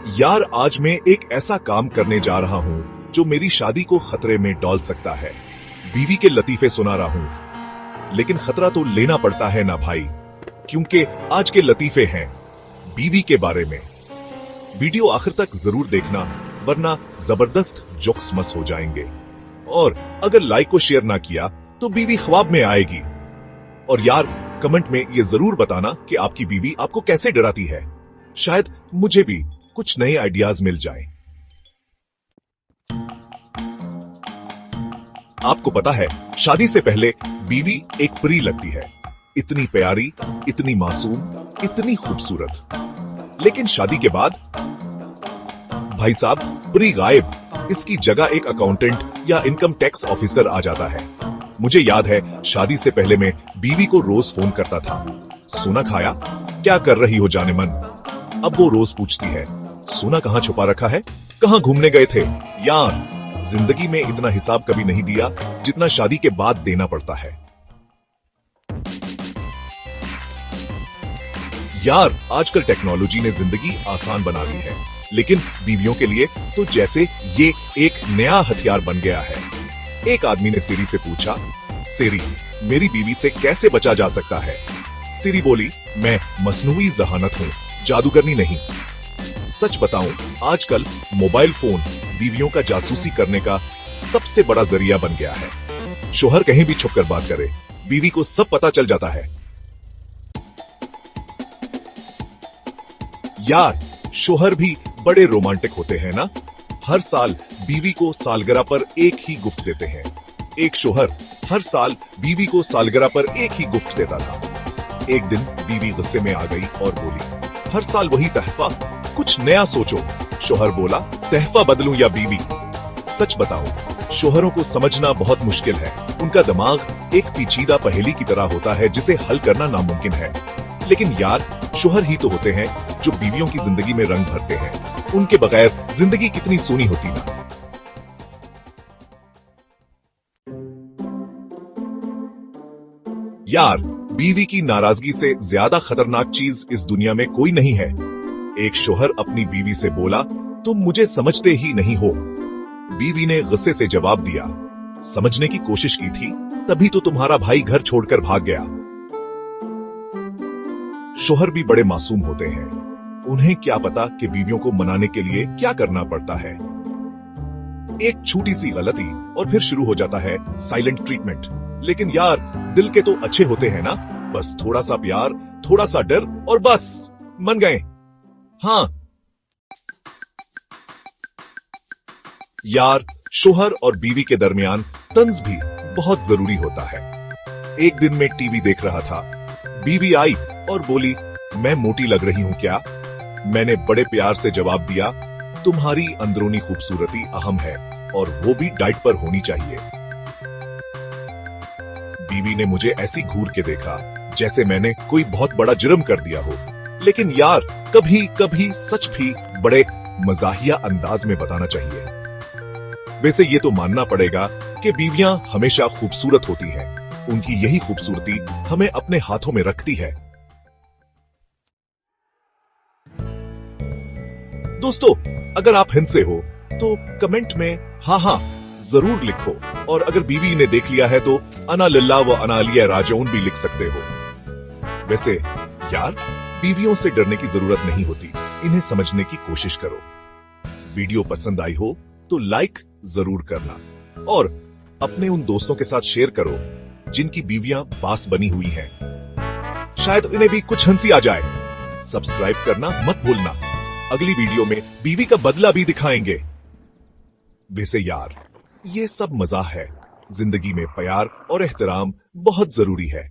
यार, आज मैं एक ऐसा काम करने जा रहा हूँ जो मेरी शादी को खतरे में डाल सकता है। बीवी के लतीफे सुना रहा हूँ, लेकिन खतरा तो लेना पड़ता है ना भाई, क्योंकि आज के लतीफे हैं बीवी के बारे में। वीडियो आखिर तक जरूर देखना, वरना जबरदस्त जोक्स मस हो जाएंगे। और अगर लाइक को शेयर ना किया तो बीवी ख्वाब में आएगी। और यार, कमेंट में ये जरूर बताना कि आपकी बीवी आपको कैसे डराती है। शायद मुझे भी कुछ नए आइडियाज मिल जाएं। आपको पता है, शादी से पहले बीवी एक परी लगती है। इतनी प्यारी, इतनी मासूम, इतनी खूबसूरत। लेकिन शादी के बाद भाई साहब, परी गायब। इसकी जगह एक अकाउंटेंट या इनकम टैक्स ऑफिसर आ जाता है। मुझे याद है, शादी से पहले मैं बीवी को रोज फोन करता था। सोना खाया? क्या कर रही हो जाने मन? अब वो रोज पूछती है, सोना कहाँ छुपा रखा है? कहाँ घूमने गए थे? यार, जिंदगी में इतना हिसाब कभी नहीं दिया जितना शादी के बाद देना पड़ता है। यार, आजकल टेक्नोलॉजी ने जिंदगी आसान बना दी है, लेकिन बीवियों के लिए तो जैसे ये एक नया हथियार बन गया है। एक आदमी ने सिरी से पूछा, सिरी, मेरी बीवी से कैसे बचा जा सकता है? सिरी बोली, मैं मसनूई जहानत हूँ, जादूगरनी नहीं। सच बताऊं, आजकल मोबाइल फोन बीवियों का जासूसी करने का सबसे बड़ा जरिया बन गया है। शोहर कहीं भी छुपकर बात करे, बीवी को सब पता चल जाता है। यार, शोहर भी बड़े रोमांटिक होते हैं ना। हर साल बीवी को सालगिरह पर एक ही गिफ्ट देते हैं। एक शोहर हर साल बीवी को सालगिरह पर एक ही गिफ्ट देता था। एक दिन बीवी गुस्से में आ गई और बोली, हर साल वही तहफा, कुछ नया सोचो। शोहर बोला, तहफा बदलूं या बीवी? सच बताओ, शोहरों को समझना बहुत मुश्किल है। उनका दिमाग एक पेचीदा पहेली की तरह होता है जिसे हल करना नामुमकिन है। लेकिन यार, शोहर ही तो होते हैं जो बीवियों की जिंदगी में रंग भरते हैं। उनके बगैर जिंदगी कितनी सूनी होती ना। यार, बीवी की नाराजगी से ज्यादा खतरनाक चीज इस दुनिया में कोई नहीं है। एक शोहर अपनी बीवी से बोला, तुम मुझे समझते ही नहीं हो। बीवी ने गुस्से से जवाब दिया, समझने की कोशिश की थी, तभी तो तुम्हारा भाई घर छोड़कर भाग गया। शोहर भी बड़े मासूम होते हैं। उन्हें क्या पता कि बीवियों को मनाने के लिए क्या करना पड़ता है। एक छोटी सी गलती और फिर शुरू हो जाता है साइलेंट ट्रीटमेंट। लेकिन यार, दिल के तो अच्छे होते हैं ना। बस थोड़ा सा प्यार, थोड़ा सा डर और बस मन गए। हाँ यार, शोहर और बीवी के दरमियान तंज भी बहुत जरूरी होता है। एक दिन मैं टीवी देख रहा था। बीवी आई और बोली, मैं मोटी लग रही हूं क्या? मैंने बड़े प्यार से जवाब दिया, तुम्हारी अंदरूनी खूबसूरती अहम है, और वो भी डाइट पर होनी चाहिए। बीवी ने मुझे ऐसी घूर के देखा जैसे मैंने कोई बहुत बड़ा जुर्म कर दिया हो। लेकिन यार, कभी कभी सच भी बड़े मजाहिया अंदाज में बताना चाहिए। वैसे ये तो मानना पड़ेगा कि बीवियां हमेशा खूबसूरत होती हैं। उनकी यही खूबसूरती हमें अपने हाथों में रखती है। दोस्तों, अगर आप हिंद से हो तो कमेंट में हाँ जरूर लिखो। और अगर बीवी ने देख लिया है तो अना लिल्लाह व अना अलिया राजिऊन भी लिख सकते हो। वैसे यार, बीवियों से डरने की जरूरत नहीं होती, इन्हें समझने की कोशिश करो। वीडियो पसंद आई हो तो लाइक जरूर करना, और अपने उन दोस्तों के साथ शेयर करो जिनकी बीवियां बास बनी हुई हैं। शायद उन्हें भी कुछ हंसी आ जाए। सब्सक्राइब करना मत भूलना। अगली वीडियो में बीवी का बदला भी दिखाएंगे। वैसे यार, ये सब मजाक है। जिंदगी में प्यार और एहतराम बहुत जरूरी है।